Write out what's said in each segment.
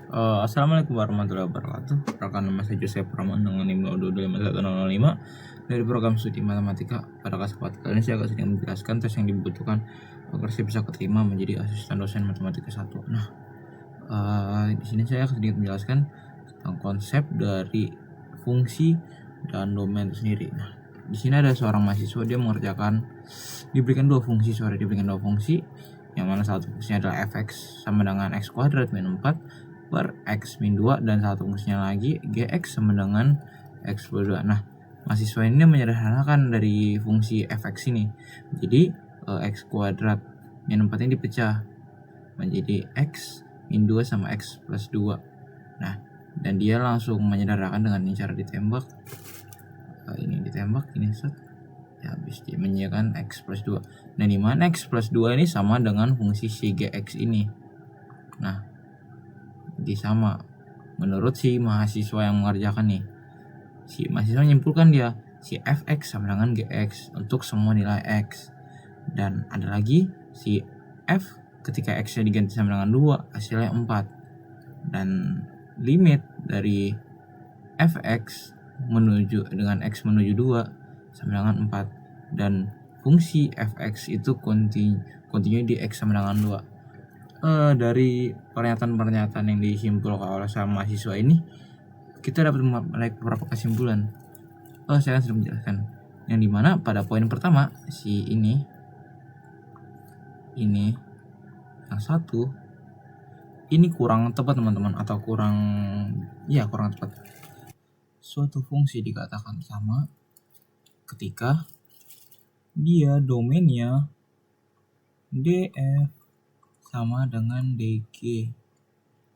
Assalamualaikum warahmatullahi wabarakatuh. Rekan nama saya Joseph Praman dengan NIM 0225105 dari program studi matematika. Pada kesempatan kali ini saya akan sedikit menjelaskan tes yang dibutuhkan agar saya bisa keterima menjadi asisten dosen matematika 1. Nah, di sini saya akan sedikit menjelaskan tentang konsep dari fungsi dan domain itu sendiri. Nah, di sini ada seorang mahasiswa, dia diberikan dua fungsi, yang mana satu fungsinya adalah fx sama dengan x kuadrat min 4 per x min 2, dan satu fungsinya lagi gx sama dengan x per 2. Nah, mahasiswa ini menyederhanakan dari fungsi fx ini. Jadi x kuadrat min 4 ini dipecah menjadi x min 2 sama x plus 2. Nah, dan dia langsung menyederhanakan dengan cara ditembak. Ini set. Ya, habis dia menyiapkan x plus 2. Nah, di mana x plus 2 ini sama dengan fungsi si gx ini. Nah, jadi sama menurut si mahasiswa yang mengerjakan nih. Si mahasiswa menyimpulkan dia si fx sama dengan gx untuk semua nilai x. Dan ada lagi si f ketika x-nya diganti sama dengan 2 hasilnya 4. Dan limit dari fx menuju dengan x menuju 2 sama dengan 4. Dan fungsi fx itu kontinu di x sama dengan 2. Dari pernyataan-pernyataan yang disimpulkan oleh sama mahasiswa ini, kita dapat menarik beberapa kesimpulan. Saya sudah menjelaskan. Yang dimana pada poin pertama, si ini yang satu, ini kurang tepat teman-teman, atau kurang tepat. Suatu fungsi dikatakan sama ketika dia domainnya df sama dengan dg.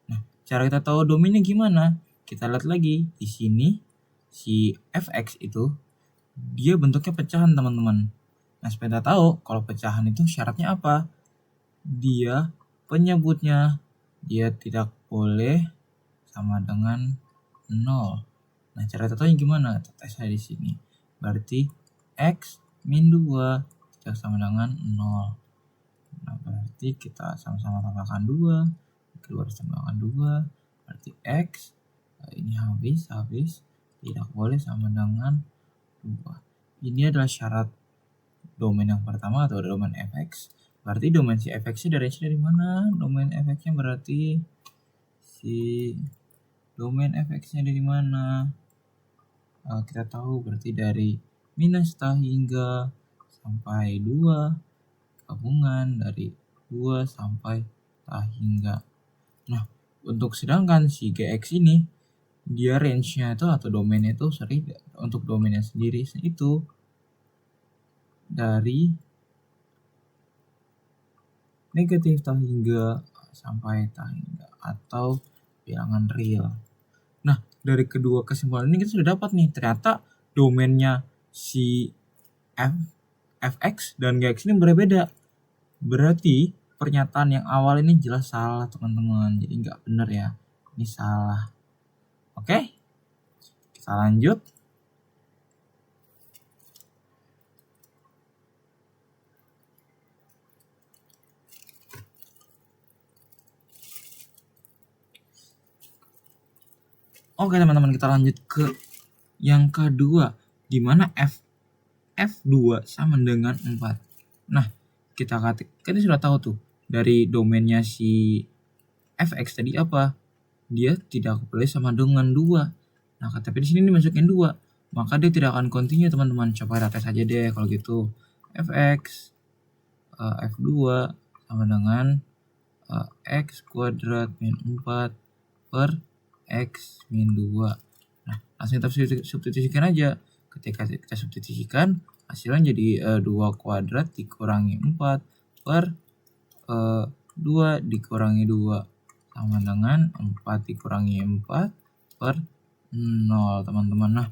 Nah, cara kita tahu domainnya gimana? Kita lihat lagi di sini si fx itu dia bentuknya pecahan teman-teman. Nah, supaya kita tahu kalau pecahan itu syaratnya apa? Dia penyebutnya dia tidak boleh sama dengan 0. Nah, cara kita tahu gimana? Tes di sini. Berarti x min 2 tidak sama dengan 0. Nah, berarti kita sama-sama tambahkan 2, keluar tambahkan 2, berarti x ini habis tidak boleh sama dengan 2. Ini adalah syarat domain yang pertama atau domain fx. Berarti domain si fx-nya dari mana? Domain fx-nya berarti si domain fx-nya dari mana? Kita tahu berarti dari minus ta hingga sampai 2, gabungan dari 2 sampai ta hingga. Nah, untuk sedangkan si gx ini dia range-nya itu atau domainnya itu untuk domainnya sendiri itu dari negatif ta hingga sampai ta hingga atau bilangan real. Nah, dari kedua kesimpulan ini kita sudah dapat nih, ternyata domainnya si fx dan gx ini berbeda. Berarti pernyataan yang awal ini jelas salah teman-teman, jadi nggak benar ya, ini salah. Oke, kita lanjut. Oke teman-teman, kita lanjut ke yang kedua, di mana f2 sama dengan 4. Nah, kita sudah tahu tuh dari domainnya si fx tadi apa? Dia tidak boleh sama dengan 2. Nah, tapi di sini dimasukin 2, maka dia tidak akan kontinu teman-teman. Coba kita tes aja deh kalau gitu. Fx f2 sama dengan x kuadrat min 4 per x min 2. Nah, langsung kita substitusikan aja. Ketika kita substitusikan, hasilnya jadi 2 kuadrat dikurangi 4 per 2 dikurangi 2 sama dengan 4 dikurangi 4 per 0 teman-teman. Nah,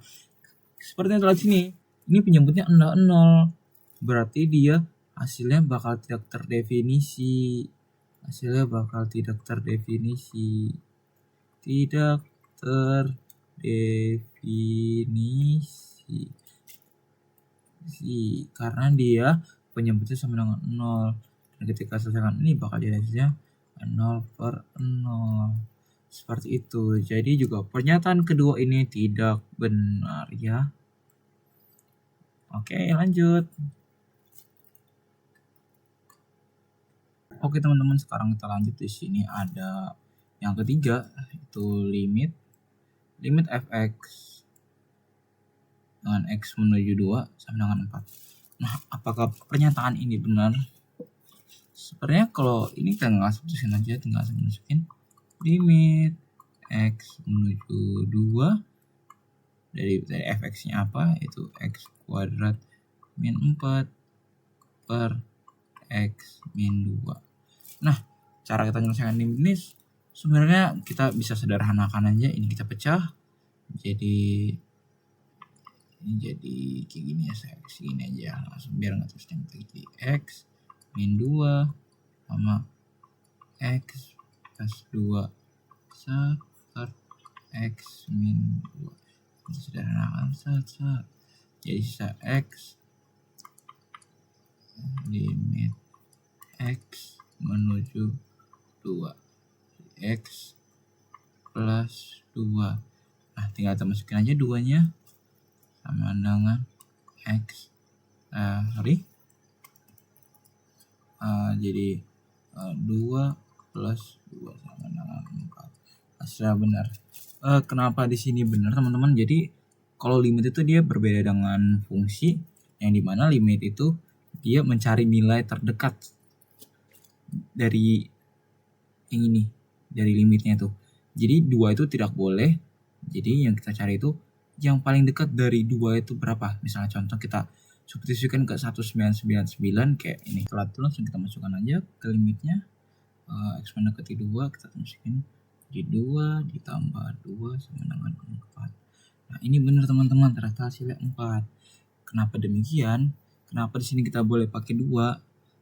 seperti yang terlihat sini, ini penyebutnya 0. Berarti dia hasilnya bakal tidak terdefinisi. Tidak terdefinisi karena dia penyebutnya sama dengan 0. Dan ketika selesaikan ini bakal jadi hasilnya 0 per 0. Seperti itu. Jadi juga pernyataan kedua ini tidak benar ya. Oke, lanjut. Oke teman-teman, sekarang kita lanjut. Di sini ada yang ketiga, itu limit fx dengan x menuju 2 sama dengan 4. Nah, apakah pernyataan ini benar? Sebenarnya kalau ini tinggal substitusikan aja, tinggal masukin limit x menuju 2 dari fx-nya apa? Itu x kuadrat min 4 per x min 2. Nah, cara kita menyelesaikan limit ini sebenarnya kita bisa sederhanakan aja. Ini kita pecah jadi kayak gini ya, saya segini aja langsung biar nggak terus jadi x min 2 sama x plus 2 per x min 2. Kita sederhanakan saja jadi sisa x limit x menuju 2 x plus 2. Nah, tinggal kita masukin aja 2-nya sama dengan x jadi 2 plus 2 sama dengan 4. Hasilnya benar. Kenapa di sini benar teman-teman? Jadi kalau limit itu dia berbeda dengan fungsi, yang dimana limit itu dia mencari nilai terdekat dari yang ini, dari limitnya itu. Jadi 2 itu tidak boleh. Jadi yang kita cari itu yang paling dekat dari 2 itu berapa. Misalnya contoh kita substitusikan ke 1999 kayak ini. Setelah itu langsung kita masukkan aja ke limitnya. X mendekati 2 kita masukin di 2 ditambah 2 sama dengan 4. Nah, ini benar teman-teman, ternyata hasilnya 4. Kenapa demikian? Kenapa di sini kita boleh pakai 2?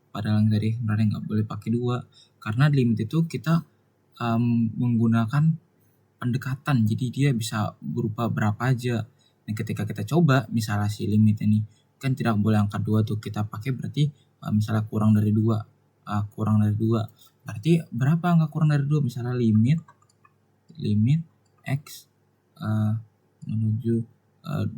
Padahal yang tadi sebenarnya nggak boleh pakai 2. Karena di limit itu kita menggunakan pendekatan, jadi dia bisa berupa berapa aja. Dan ketika kita coba misalnya si limit ini kan tidak boleh angka 2 tuh, kita pakai berarti misalnya kurang dari 2 berarti berapa angka kurang dari 2? Misalnya limit x menuju 2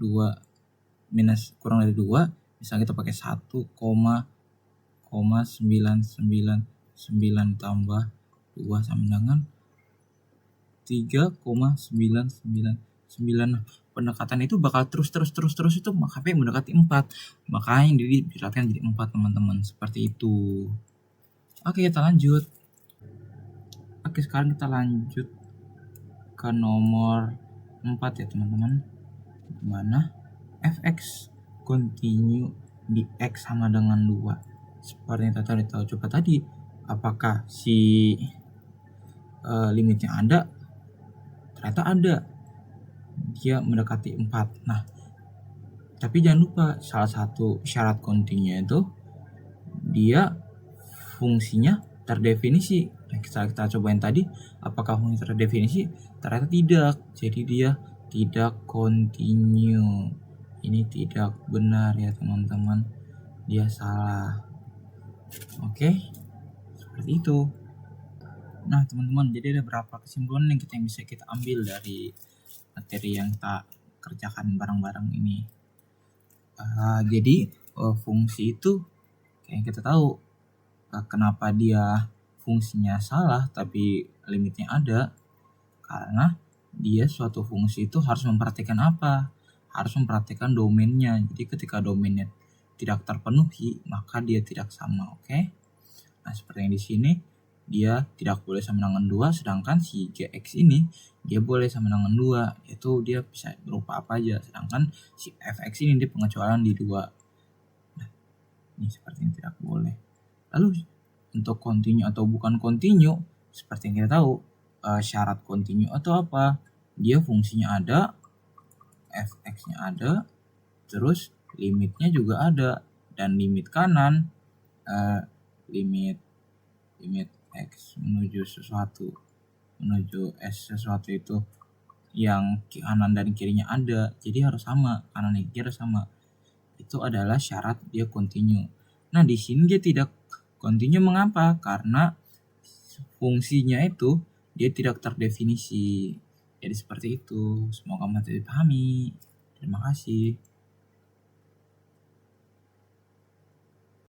minus kurang dari 2, misalnya kita pakai 1,999 tambah 2 sama dengan 3,999. Pendekatan itu bakal terus itu sampai mendekati 4. Makanya jadi dilatihkan jadi 4 teman-teman, seperti itu. Oke, kita lanjut. Oke, sekarang kita lanjut ke nomor 4 ya teman-teman, dimana fx continue di x sama dengan 2. Seperti yang kita tahu coba tadi, apakah si limitnya ada? Ternyata ada, dia mendekati 4. Nah, tapi jangan lupa salah satu syarat continue itu dia fungsinya terdefinisi. Nah, kita cobain tadi, apakah fungsi terdefinisi? Ternyata tidak, jadi dia tidak continue. Ini tidak benar ya teman-teman, dia salah. Oke, seperti itu. Nah teman-teman, jadi ada beberapa kesimpulan yang bisa kita ambil dari materi yang kita kerjakan bareng-bareng ini. Jadi fungsi itu kayak kita tahu kenapa dia fungsinya salah tapi limitnya ada, karena dia suatu fungsi itu harus memperhatikan apa? Harus memperhatikan domainnya. Jadi ketika domainnya tidak terpenuhi, maka dia tidak sama, oke? Nah, seperti yang di sini, dia tidak boleh sama dengan 2, sedangkan si gx ini dia boleh sama dengan 2, yaitu dia bisa berupa apa aja, sedangkan si fx ini dia pengecualian di 2. Nah, ini seperti yang tidak boleh. Lalu untuk continue atau bukan continue, seperti yang kita tahu, syarat continue atau apa? Dia fungsinya ada, fx-nya ada, terus limitnya juga ada, dan limit kanan limit x menuju sesuatu, menuju s sesuatu itu yang kanan dan kirinya ada, jadi harus sama, kanan dan kiri harus sama. Itu adalah syarat dia continue. Nah, di sini dia tidak continue, mengapa? Karena fungsinya itu dia tidak terdefinisi. Jadi seperti itu. Semoga materi dipahami. Terima kasih.